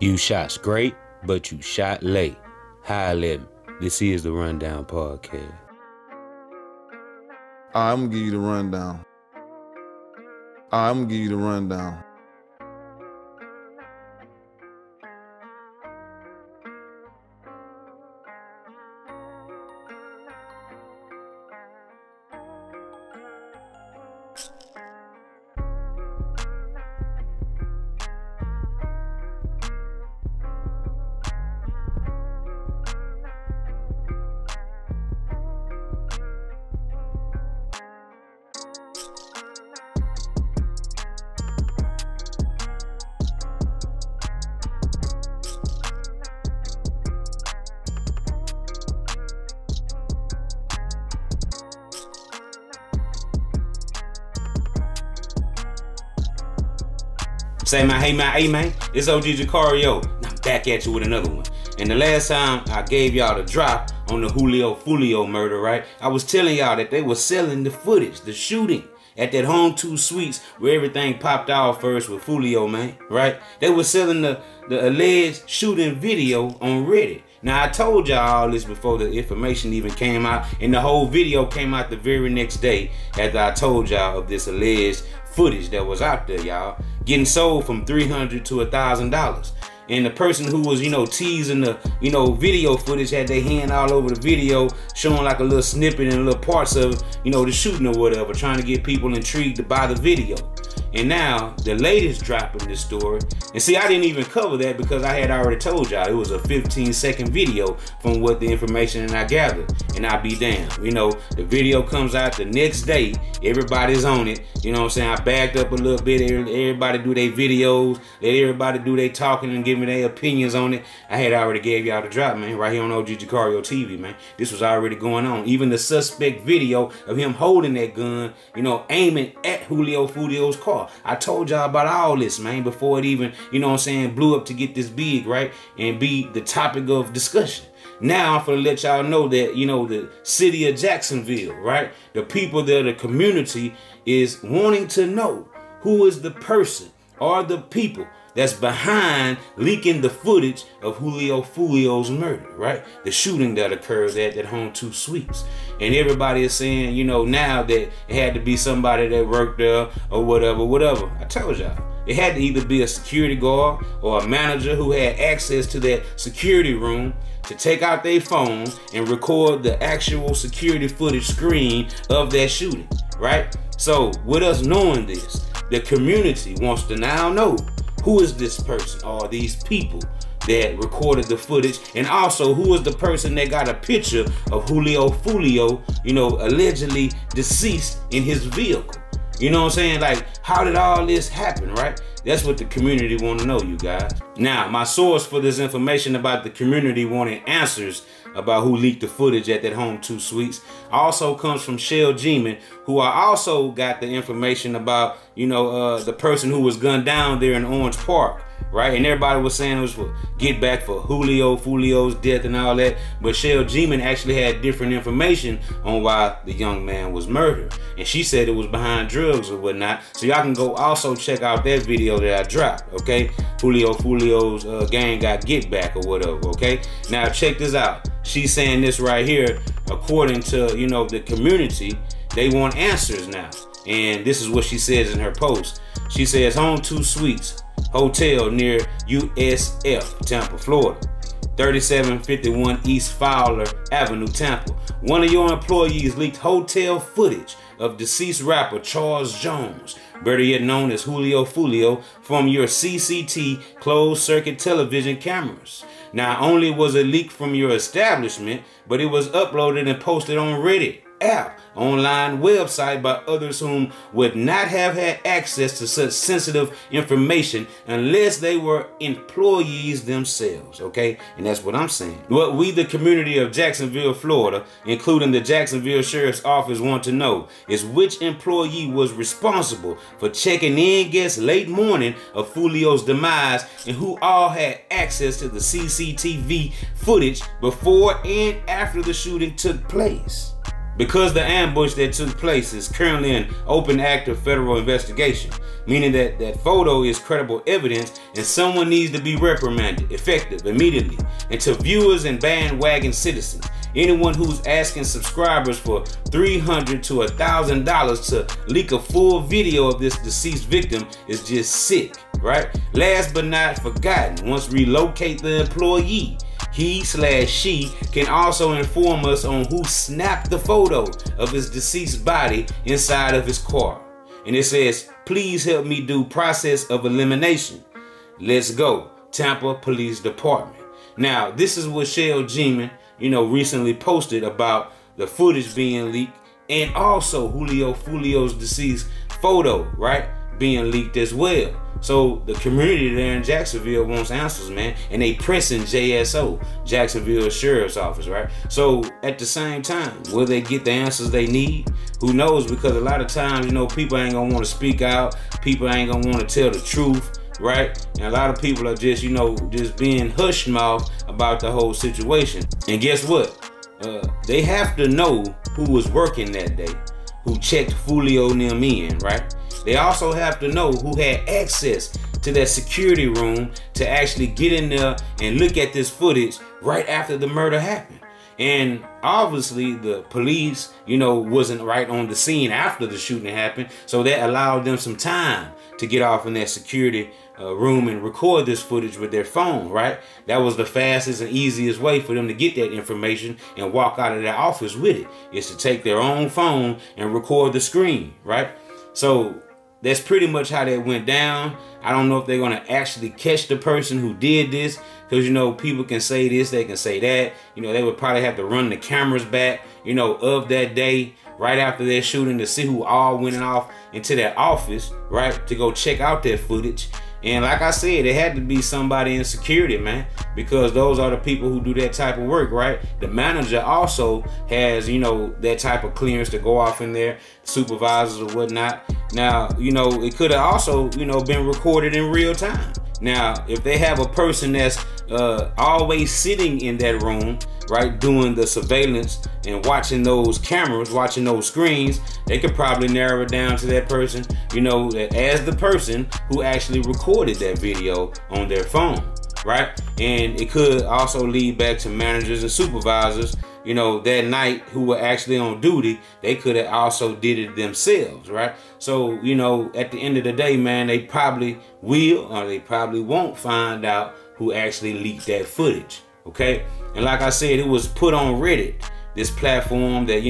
You shot straight, but you shot late. High level. This is the Rundown Podcast. I'm gonna give you the rundown. I'm gonna give you the rundown. Say man, hey man, it's OG Jucario. I'm back at you with another one. And the last time I gave y'all the drop on the Foolio murder, right? I was telling y'all that they were selling the footage, the shooting at that Home 2 Suites where everything popped off first with Foolio, man, right? They were selling the alleged shooting video on Reddit. Now, I told y'all all this before the information even came out, and the whole video came out the very next day after I told y'all of this alleged footage that was out there, y'all, getting sold from $300 to $1,000. And the person who was, teasing the, video footage had their hand all over the video, showing like a little snippet and little parts of, the shooting or whatever, trying to get people intrigued to buy the video. And now the latest drop in this story, and see, I didn't even cover that because I had already told y'all it was a 15-second video from what the information that I gathered. And I'll be damned, the video comes out the next day, everybody's on it, I backed up a little bit, everybody do their videos, let everybody do their talking and give me their opinions on it. I had already gave y'all the drop, man, right here on OG Jucario TV, man. This was already going on. Even the suspect video of him holding that gun, aiming at Foolio's car. I told y'all about all this, man, before it even, blew up to get this big, right? And be the topic of discussion. Now I'm gonna let y'all know that, the city of Jacksonville, right? The people there, the community is wanting to know who is the person or the people that's behind leaking the footage of Foolio's murder, right? The shooting that occurred at that Home 2 Suites. And everybody is saying, now that it had to be somebody that worked there or whatever. I told y'all. It had to either be a security guard or a manager who had access to that security room to take out their phone and record the actual security footage screen of that shooting, right? So with us knowing this, the community wants to now know who is this person or these people that recorded the footage, and also who is the person that got a picture of Foolio, allegedly deceased in his vehicle. You know what I'm saying? Like, how did all this happen, right? That's what the community want to know, you guys. Now, my source for this information about the community wanting answers about who leaked the footage at that Home 2 Suites also comes from Shell G-Man, who I also got the information about, the person who was gunned down there in Orange Park, right? And everybody was saying it was for get back for Foolio's death and all that. But Shell G-Man actually had different information on why the young man was murdered. And she said it was behind drugs or whatnot. So y'all can go also check out that video that I dropped, okay? Foolio's gang got get back or whatever, okay? Now check this out. She's saying this right here, according to, the community, they want answers now. And this is what she says in her post. She says, Home 2 Suites Hotel near USF, Tampa, Florida. 3751 East Fowler Avenue, Tampa. One of your employees leaked hotel footage of deceased rapper Charles Jones, better yet known as Foolio, from your CCT closed circuit television cameras. Not only was it leaked from your establishment, but it was uploaded and posted on Reddit app, online website by others whom would not have had access to such sensitive information unless they were employees themselves, okay? And that's what I'm saying. What we, the community of Jacksonville, Florida, including the Jacksonville Sheriff's Office, want to know is which employee was responsible for checking in guests late morning of Foolio's demise, and who all had access to the CCTV footage before and after the shooting took place. because the ambush that took place is currently an open active federal investigation, meaning that that photo is credible evidence and someone needs to be reprimanded effective immediately. And to viewers and bandwagon citizens, anyone who's asking subscribers for $300 to $1,000 to leak a full video of this deceased victim is just sick, right? Last but not forgotten, once we locate the employee, he/she can also inform us on who snapped the photo of his deceased body inside of his car. And it says, please help me do process of elimination. Let's go, Tampa Police Department. Now, this is what Shell G-Man, recently posted about the footage being leaked, and also Foolio's deceased photo, right, being leaked as well. So the community there in Jacksonville wants answers, man, and they pressing JSO, Jacksonville Sheriff's Office, right? So at the same time, will they get the answers they need? Who knows? Because a lot of times, people ain't gonna want to speak out. People ain't gonna want to tell the truth, right? And a lot of people are just, just being hush mouth about the whole situation. And guess what? They have to know who was working that day, who checked Foolio and them in, right? They also have to know who had access to that security room to actually get in there and look at this footage right after the murder happened. And obviously the police, wasn't right on the scene after the shooting happened. So that allowed them some time to get off in that security room and record this footage with their phone, right? That was the fastest and easiest way for them to get that information and walk out of their office with it, is to take their own phone and record the screen, right? So that's pretty much how that went down. I don't know if they're going to actually catch the person who did this, because, people can say this, they can say that. They would probably have to run the cameras back, of that day right after their shooting to see who all went off into that office, right, to go check out that footage. And like I said, it had to be somebody in security, man, because those are the people who do that type of work, right? The manager also has, that type of clearance to go off in there, supervisors or whatnot. Now, it could have also, been recorded in real time. Now, if they have a person that's always sitting in that room, right, doing the surveillance and watching those cameras, watching those screens, they could probably narrow it down to that person, as the person who actually recorded that video on their phone, right? And it could also lead back to managers and supervisors, that night who were actually on duty. They could have also did it themselves, right? So, at the end of the day, man, they probably will or they probably won't find out who actually leaked that footage, okay? And like I said, it was put on Reddit, this platform that,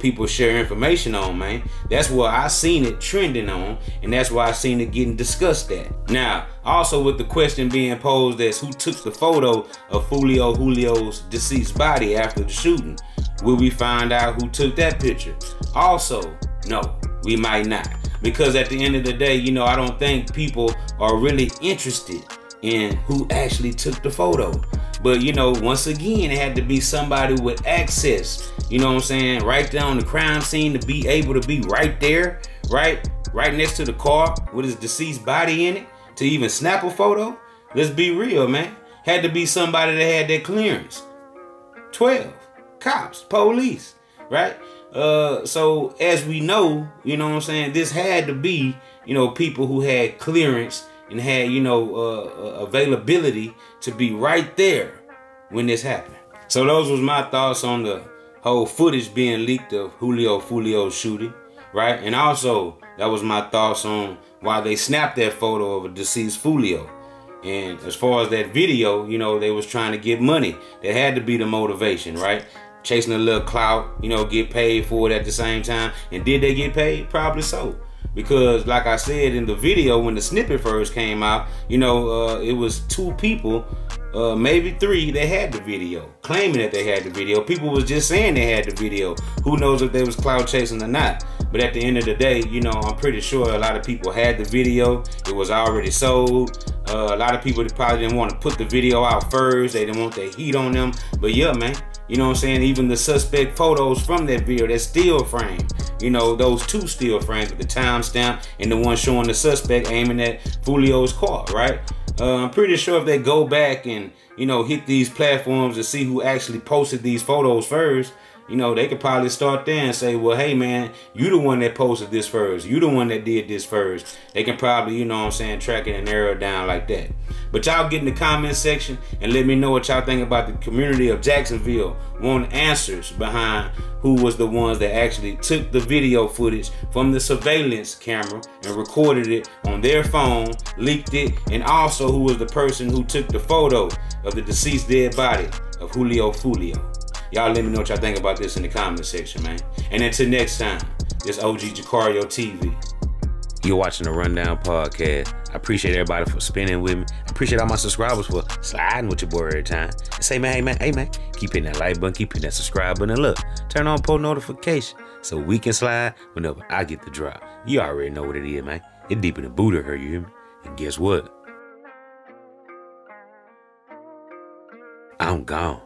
people share information on, man. That's where I seen it trending on, and that's why I seen it getting discussed at. Now, also with the question being posed as who took the photo of Foolio's deceased body after the shooting, will we find out who took that picture? Also, no, we might not. Because at the end of the day, I don't think people are really interested in who actually took the photo. But, once again, it had to be somebody with access, right there on the crime scene, to be able to be right there, right next to the car with his deceased body in it, to even snap a photo. Let's be real, man. Had to be somebody that had that clearance. 12 cops, police, right? So as we know, this had to be, people who had clearance and had, availability to be right there when this happened. So those was my thoughts on the whole footage being leaked of Foolio's shooting, right? And also, that was my thoughts on why they snapped that photo of a deceased Foolio. And as far as that video, they was trying to get money. That had to be the motivation, right? Chasing a little clout, get paid for it at the same time. And did they get paid? Probably so. Because like I said in the video, when the snippet first came out, it was 2 people, maybe 3, that had the video, claiming that they had the video. People was just saying they had the video. Who knows if they was clout chasing or not. But at the end of the day, I'm pretty sure a lot of people had the video. It was already sold. A lot of people probably didn't want to put the video out first. They didn't want the heat on them. But yeah, man, even the suspect photos from that video, that still frame, those 2 still frames with the timestamp and the one showing the suspect aiming at Foolio's car, right? I'm pretty sure if they go back and, hit these platforms to see who actually posted these photos first, you know, they could probably start there and say, well, hey, man, you the one that posted this first. You the one that did this first. They can probably, you know what I'm saying, track it and narrow it down like that. But y'all get in the comment section and let me know what y'all think about the community of Jacksonville wanting answers behind who was the ones that actually took the video footage from the surveillance camera and recorded it on their phone, leaked it, and also who was the person who took the photo of the deceased dead body of Foolio. Y'all let me know what y'all think about this in the comment section, man. And until next time, this OG Jucario TV. You're watching the Rundown Podcast. I appreciate everybody for spinning with me. I appreciate all my subscribers for sliding with your boy every time. And say, man, hey, man, keep hitting that like button, keep hitting that subscribe button, and look, turn on post notification so we can slide whenever I get the drop. You already know what it is, man. It's deep in the Buddha her, you hear me? And guess what? I'm gone.